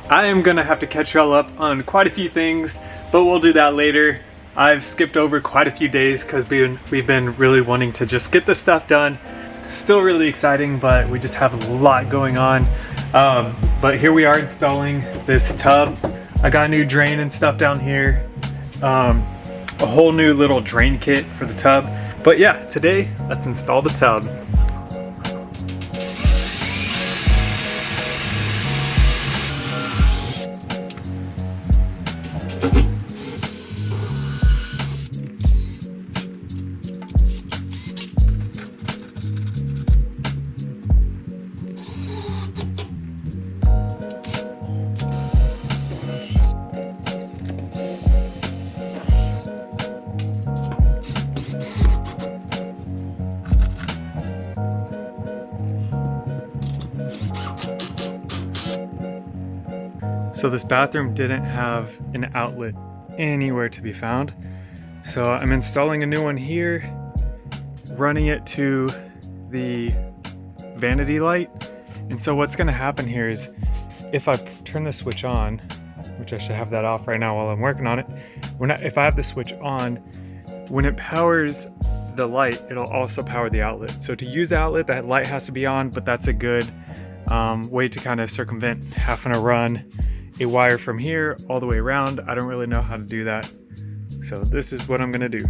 I am gonna have to catch y'all up on quite a few things, but we'll do that later. I've skipped over quite a few days because we've been really wanting to just get this stuff done. Still really exciting, but we just have a lot going on. But here we are installing this tub. I got a new drain and stuff down here. A whole new little drain kit for the tub. But yeah, today, let's install the tub. So this bathroom didn't have an outlet anywhere to be found. So I'm installing a new one here, running it to the vanity light. And so what's gonna happen here is if I turn the switch on, which I should have that off right now while I'm working on it. If I have the switch on, when it powers the light, it'll also power the outlet. So to use the outlet, that light has to be on, but that's a good way to kind of circumvent having to run a wire from here all the way around. I don't really know how to do that. So this is what I'm gonna do.